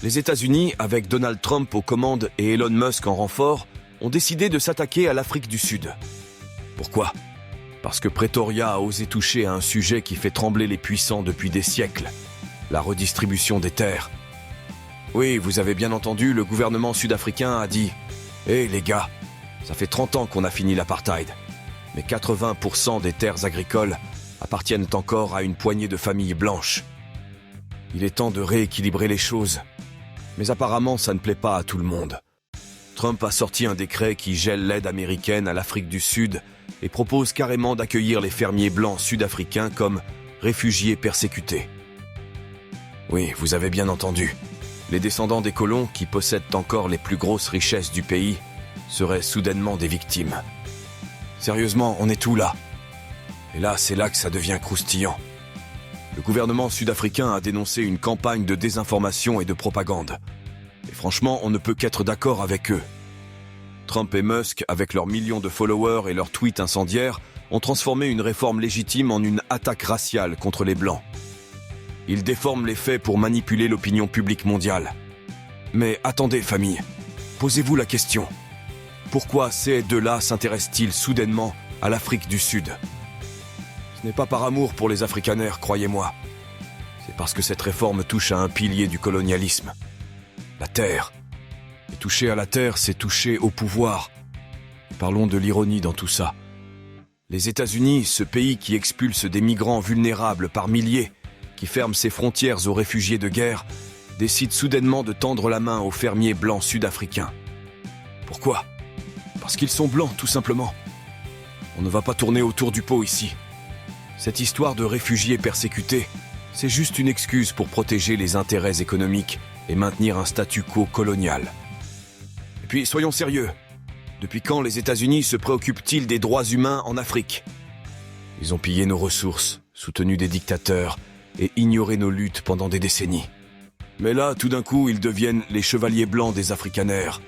Les États-Unis, avec Donald Trump aux commandes et Elon Musk en renfort, ont décidé de s'attaquer à l'Afrique du Sud. Pourquoi? Parce que Pretoria a osé toucher à un sujet qui fait trembler les puissants depuis des siècles, la redistribution des terres. Oui, vous avez bien entendu, le gouvernement sud-africain a dit « Hé les gars, ça fait 30 ans qu'on a fini l'apartheid, mais 80% des terres agricoles appartiennent encore à une poignée de familles blanches. Il est temps de rééquilibrer les choses. » Mais apparemment, ça ne plaît pas à tout le monde. Trump a sorti un décret qui gèle l'aide américaine à l'Afrique du Sud et propose carrément d'accueillir les fermiers blancs sud-africains comme réfugiés persécutés. Oui, vous avez bien entendu. Les descendants des colons, qui possèdent encore les plus grosses richesses du pays, seraient soudainement des victimes. Sérieusement, on est où là? Et là, c'est là que ça devient croustillant. Le gouvernement sud-africain a dénoncé une campagne de désinformation et de propagande. Et franchement, on ne peut qu'être d'accord avec eux. Trump et Musk, avec leurs millions de followers et leurs tweets incendiaires, ont transformé une réforme légitime en une attaque raciale contre les Blancs. Ils déforment les faits pour manipuler l'opinion publique mondiale. Mais attendez, famille, posez-vous la question. Pourquoi ces deux-là s'intéressent-ils soudainement à l'Afrique du Sud ? Ce n'est pas par amour pour les afrikaners, croyez-moi. C'est parce que cette réforme touche à un pilier du colonialisme. La terre. Et toucher à la terre, c'est toucher au pouvoir. Et parlons de l'ironie dans tout ça. Les États-Unis, ce pays qui expulse des migrants vulnérables par milliers, qui ferme ses frontières aux réfugiés de guerre, décide soudainement de tendre la main aux fermiers blancs sud-africains. Pourquoi? Parce qu'ils sont blancs, tout simplement. On ne va pas tourner autour du pot ici. Cette histoire de réfugiés persécutés, c'est juste une excuse pour protéger les intérêts économiques et maintenir un statu quo colonial. Et puis, soyons sérieux. Depuis quand les États-Unis se préoccupent-ils des droits humains en Afrique? Ils ont pillé nos ressources, soutenu des dictateurs et ignoré nos luttes pendant des décennies. Mais là, tout d'un coup, ils deviennent les chevaliers blancs des afrikaners.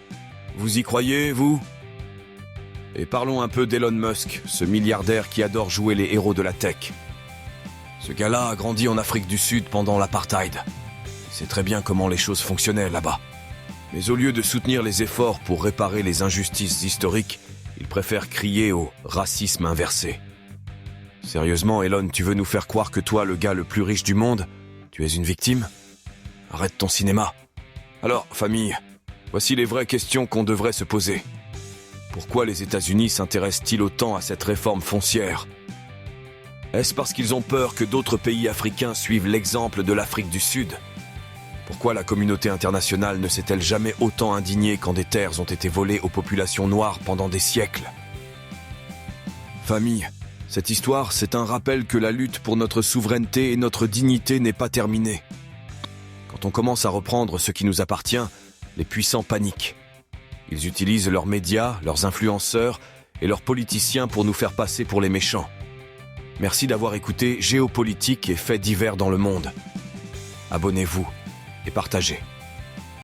Vous y croyez, vous? Et parlons un peu d'Elon Musk, ce milliardaire qui adore jouer les héros de la tech. Ce gars-là a grandi en Afrique du Sud pendant l'apartheid. Il sait très bien comment les choses fonctionnaient là-bas. Mais au lieu de soutenir les efforts pour réparer les injustices historiques, il préfère crier au racisme inversé. Sérieusement, Elon, tu veux nous faire croire que toi, le gars le plus riche du monde, tu es une victime? Arrête ton cinéma. Alors, famille, voici les vraies questions qu'on devrait se poser. Pourquoi les États-Unis s'intéressent-ils autant à cette réforme foncière? Est-ce parce qu'ils ont peur que d'autres pays africains suivent l'exemple de l'Afrique du Sud? Pourquoi la communauté internationale ne s'est-elle jamais autant indignée quand des terres ont été volées aux populations noires pendant des siècles? Famille, cette histoire, c'est un rappel que la lutte pour notre souveraineté et notre dignité n'est pas terminée. Quand on commence à reprendre ce qui nous appartient, les puissants paniquent. Ils utilisent leurs médias, leurs influenceurs et leurs politiciens pour nous faire passer pour les méchants. Merci d'avoir écouté Géopolitique et faits divers dans le monde. Abonnez-vous et partagez.